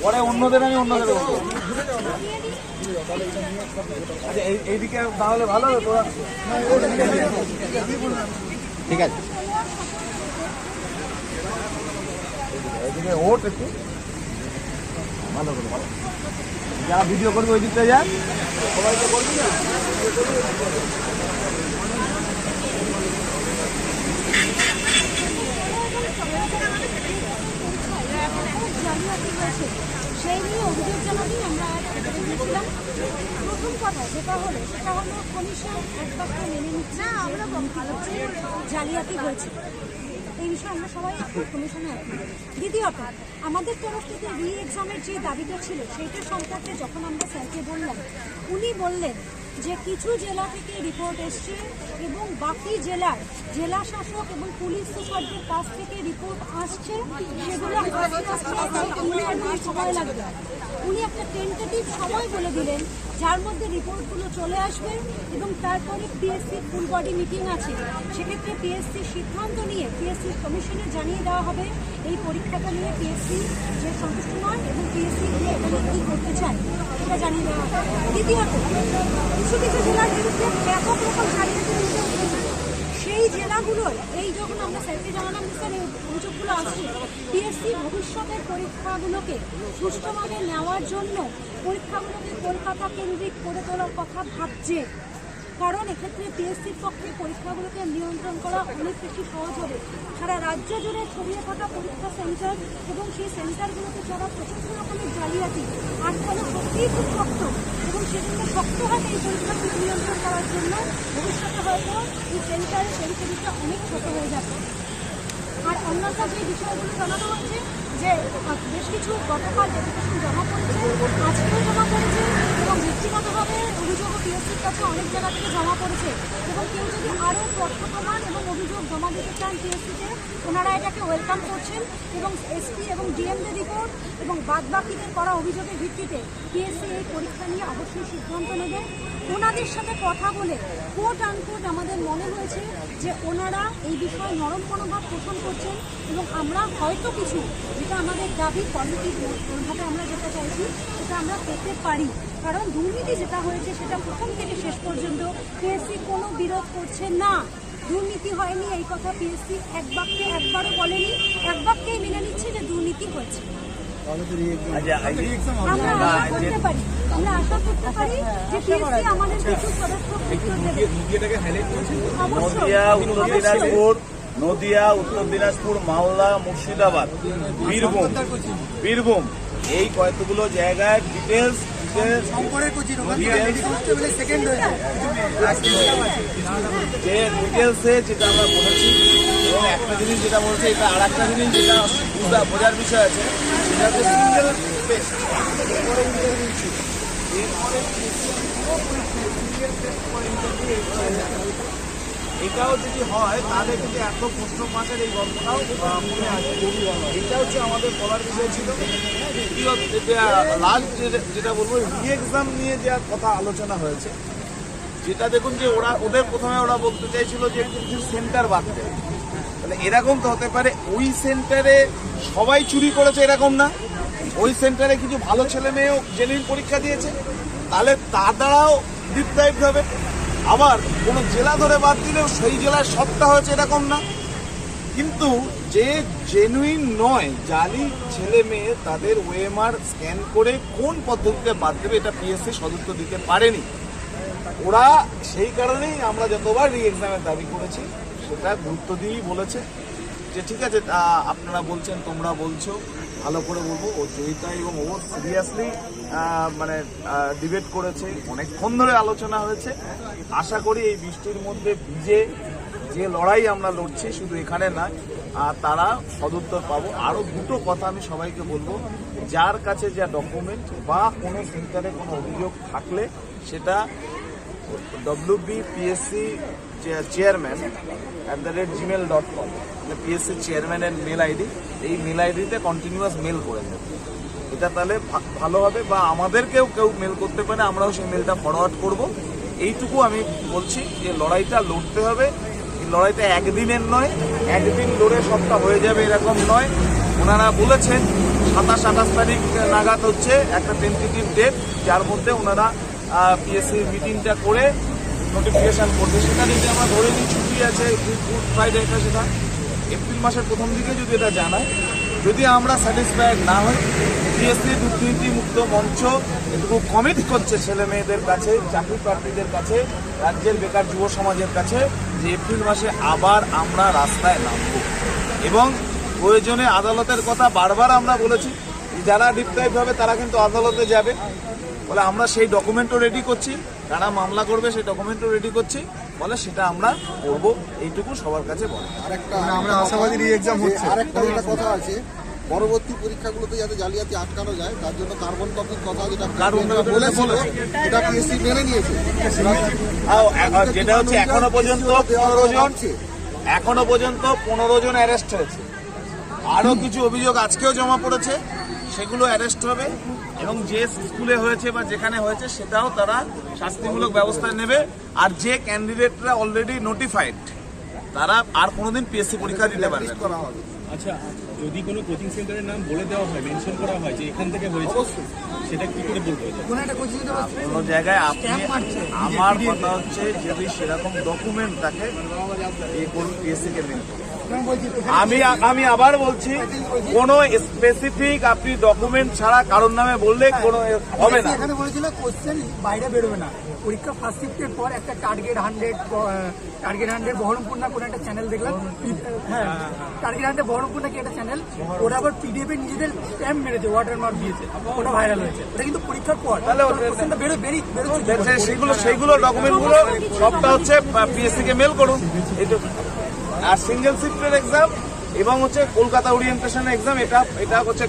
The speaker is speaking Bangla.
পরে অন্যদের আমি অন্যদের বলবো। আচ্ছা এইদিকে তাহলে ভালো হবে তোরা। ঠিক আছে এইদিকে ওঠ একটু ভালো করে ভালো। যারা ভিডিও করবে ওই দিকটা যান, সবাই তো করবি না। সেই নিয়ে অভিযোগ জানাতেই আমরা গিয়েছিলাম। প্রথম কথা যেটা হলো সেটা হলো কমিশন এক বাক্যে মেনে নিচ্ছে আমরা জালিয়াতি হয়েছে, এই বিষয়ে আমরা সবাই কমিশনে। দ্বিতীয়ত আমাদের তরফ থেকে রি এক্সামের যে দাবিটা ছিল সেইটার সম্পর্কে যখন আমরা স্যারকে বললাম, উনি বললেন যে কিছু জেলা থেকে রিপোর্ট এসছে এবং বাকি জেলার জেলা শাসক এবং পুলিশ সুপারদের কাছ থেকে রিপোর্ট আসছে, সেগুলো সময় লাগবে। উনি একটা টেন্টেটিভ সময় বলে দিলেন যার মধ্যে রিপোর্টগুলো চলে আসবে এবং তারপরে পিএসসি ফুল বডি মিটিং আছে, সেক্ষেত্রে পিএসসি সিদ্ধান্ত নিয়ে পিএসসি কমিশনে জানিয়ে দেওয়া হবে এই পরীক্ষাটা নিয়ে পিএসসি যে সন্তুষ্ট নয় এবং পিএসসি নিয়ে এখানে কী করতে চায় সেটা জানিয়ে দেওয়া হবে। দ্বিতীয়ত কিছু কিছু জেলার বিরুদ্ধে ব্যাপক রকম জালিয়াতি সেই জেলাগুলোর এই যখন আমরা স্যারকে জানালাম যে স্যার এই অভিযোগগুলো আসছে, পিএসসি ভবিষ্যতের পরীক্ষাগুলোকে সুষ্ঠুভাবে নেওয়ার জন্য পরীক্ষাগুলোকে কলকাতা কেন্দ্রিক করে তোলার কথা ভাবছে, কারণ এক্ষেত্রে পিএসসির পক্ষে পরীক্ষাগুলোকে নিয়ন্ত্রণ করা অনেক বেশি সহজ হবে। সারা রাজ্য জুড়ে ছড়িয়ে থাকা পরীক্ষা সেন্টার এবং সেই সেন্টারগুলোতে চলা প্রচণ্ড রকমের জালিয়াতি আটকানো সত্যিই খুব শক্ত এবং সেজন্য শক্ত হাতে এই পরীক্ষাগুলো নিয়ন্ত্রণ করার জন্য ভবিষ্যতে হয়তো এই সেন্টারের পরিচালিকা অনেক ছোট হয়ে যাবে। আর অন্যান্য যে বিষয়গুলো জানানো হচ্ছে যে বেশ কিছু গতকাল ডেপুটেশন জমা পড়েছে, আজকেও জমা পড়েছে এবং ব্যক্তিগতভাবে অভিযোগও পিএসসির কাছে অনেক জায়গা থেকে জমা পড়েছে এবং কেউ যদি আরও তথ্য প্রমাণ এবং অভিযোগ জমা দিতে চান পিএসসিতে, ওনারা এটাকে ওয়েলকাম করছেন এবং এসপি এবং ডিএমদের রিপোর্ট এবং বাদবাকিদের করা অভিযোগের ভিত্তিতে পিএসসি এই পরীক্ষা নিয়ে অবশ্যই সিদ্ধান্ত নেবে। ওনাদের সাথে কথা বলে কোট আনকোট আমাদের মনে হয়েছে যে ওনারা এই বিষয়ে নরম মনোভাব পোষণ করছেন এবং আমরা হয়তো কিছু যেটা আমাদের দাবি পজিটিভভাবে আমরা যেটা চাইছি সেটা আমরা পেতে পারি, কারণ দুর্নীতি যেটা হয়েছে সেটা প্রথম থেকে শেষ পর্যন্ত পিএসসি কোনো বিরোধ করছে না। দুর্নীতি হয়নি এই কথা পিএসসি এক বাক্যে একবারও বলেনি, এক বাক্যেই মেনে নিচ্ছে যে দুর্নীতি হয়েছে। আমরা আশা করতে পারি যে পিএসসি আমাদের কিছু নদিয়া, উত্তর দিনাজপুর, মালদা, মুর্শিদাবাদ, বীরভূম এই কয়েকগুলো জায়গায় ডিটেলস যে ডিটেলসে যেটা আমরা বলেছি এবং একটা জিনিস যেটা বলছে এটা আর একটা জিনিস যেটা বোঝার বিষয় আছে সেটা হচ্ছে সিঙ্গেল টেস্ট, এরপরে ইন্টারভিউ ছিল, এরপরে এটাও যদি হয় তাহলে কিন্তু এত প্রশ্ন মাসের এই গল্পটাও মনে আছে। এটা হচ্ছে আমাদের বলার বিষয় ছিল। লাস্ট যেটা বলবো রি এক্সাম নিয়ে যে কথা আলোচনা হয়েছে, যেটা দেখুন যে ওদের প্রথমে ওরা বলতে চাইছিল যে কিছু সেন্টার বাদ দেবে, তাহলে এরকম তো হতে পারে ওই সেন্টারে সবাই চুরি করেছে এরকম না, ওই সেন্টারে কিছু ভালো ছেলে মেয়েও জেনুইন পরীক্ষা দিয়েছে, তাহলে তার দ্বারাও ডিপ্রাইভড হবে। আবার কোনো জেলা ধরে বাদ দিলেও সেই জেলায় সবটা হয়েছে এরকম না, কিন্তু যে জেনুইন নয় জালি ছেলে মেয়ে তাদের ওএমআর স্ক্যান করে কোন পদ্ধতিতে বাদ দেবে এটা পিএসসি সদুত্ব দিতে পারেনি। ওরা সেই কারণেই আমরা যতবার রি এক্সামের দাবি করেছি সেটা গুরুত্ব দিয়েই বলেছে যে ঠিক আছে আপনারা বলছেন, তোমরা বলছো, ভালো করে বলবো। ও জয়িতা এবং ও সিরিয়াসলি মানে ডিবেট করেছে, অনেকক্ষণ ধরে আলোচনা হয়েছে। আশা করি এই বৃষ্টির মধ্যে ভিজে যে লড়াই আমরা লড়ছি শুধু এখানে না, তারা সদুত্তর পাবো। আরও দুটো কথা আমি সবাইকে বলবো, যার কাছে যা ডকুমেন্ট বা কোনো সেন্টারে কোনো অভিযোগ থাকলে সেটা WBPSC chairman@gmail.com, PSC চেয়ারম্যানের মেল আইডি। এই মেল আইডিতে কন্টিনিউয়াস মেল করে দেবে, এটা তাহলে ভালো হবে। বা আমাদেরকেও কেউ মেল করতে পারে, আমরাও সেই মেলটা ফরওয়ার্ড করব। এইটুকু আমি বলছি যে লড়াইটা লড়তে হবে। এই লড়াইটা একদিনের নয়, একদিন লড়ে সবটা হয়ে যাবে এরকম নয়। ওনারা বলেছেন 27-28 তারিখ নাগাদ হচ্ছে একটা টেন্টেটিভ ডেট, যার মধ্যে ওনারা পিএসসি মিটিংটা করে নোটিফিকেশন করবে। সেটা যদি আমরা ধরে নিই ছুটি আছে, গুড ফ্রাইডে, সেটা এপ্রিল মাসের প্রথম দিকে যদি এটা জানায়, যদি আমরা স্যাটিসফাইড না হই, পিএসসি দুর্নীতি মুক্ত মঞ্চ এটুকু কমিট করছে ছেলে মেয়েদের কাছে, চাকরি প্রার্থীদের কাছে, রাজ্যের বেকার যুব সমাজের কাছে, যে এপ্রিল মাসে আবার আমরা রাস্তায় নামব। এবং প্রয়োজনে আদালতের কথা বারবার আমরা বলেছি, যারা ডিপ্রাইভ হবে তারা কিন্তু আদালতে যাবে বলে, আমরা সেই ডকুমেন্টও রেডি করছি, যারা মামলা করবে সেই ডকুমেন্টও রেডি করছি বলে, সেটা আমরা করব। এইটুকু সবার কাছে বলে। আরেকটা আমরা আশাবাদী রি-এক্সাম হচ্ছে। আরেকটা যেটা কথা আছে, পরবর্তী পরীক্ষাগুলোতে যাতে জালিয়াতি আটকানো যায় তার জন্য কার্বন কপির কথা যেটা বলেছিল সেটা পিএসসি মেনে নিয়েছে। যেটা হচ্ছে এখনো পর্যন্ত 15 জন অ্যারেস্ট হয়েছে। আরো কিছু অভিযোগ আজকেও জমা পড়েছে, সেগুলো অ্যারেস্ট হবে। এবং যে স্কুলে হয়েছে বা যেখানে হয়েছে সেটাও তারা শাস্তিমূলক ব্যবস্থা নেবে। আর যে ক্যান্ডিডেটরা অলরেডি নোটিফাইড তারা আর কোনোদিন পিএসসি পরীক্ষা দিতে পারবে না। আচ্ছা, যদি কোনো কোচিং সেন্টারের নাম বলে দেওয়া হয়, মেনশন করা হয় যে এখান থেকে হয়েছে, সেটা কি করে বলবো? কোনো জায়গায় আপনি, আমার কথা হচ্ছে যদি সেরকম ডকুমেন্ট থাকে এই করুন, পিএসসি কে মেল করুন। আমি আবার বলছি, কোনো স্পেসিফিক আপনি ডকুমেন্ট ছাড়া কারোর নামে বললে কোনো হবে না। এখানে বলেছিল কোশ্চেন বাইরে বেরোবে না, পরীক্ষা ফার্স্ট শিফটের পর একটা টার্গেট 100 বহরমপুর না কোনো একটা চ্যানেল দেখলাম, হ্যাঁ টার্গেট 100 বহরমপুর নাকি একটা চ্যানেল, ওরা আবার পিডিএফ এ নিজেদের স্ট্যাম্প মেরেছে, ওয়াটারমার্ক দিয়েছে, ওটা ভাইরাল হয়েছে। ওটা কিন্তু পরীক্ষার পর তাহলে কোশ্চেনটা বেরোচ্ছে, সেইগুলো ডকুমেন্টগুলো সবটা হচ্ছে পিএসসি কে মেল করুন। আর সিঙ্গেল শিফটের এক্সাম এবং হচ্ছে কলকাতা ওরিয়েন্টেশন এক্সাম, এটা হচ্ছে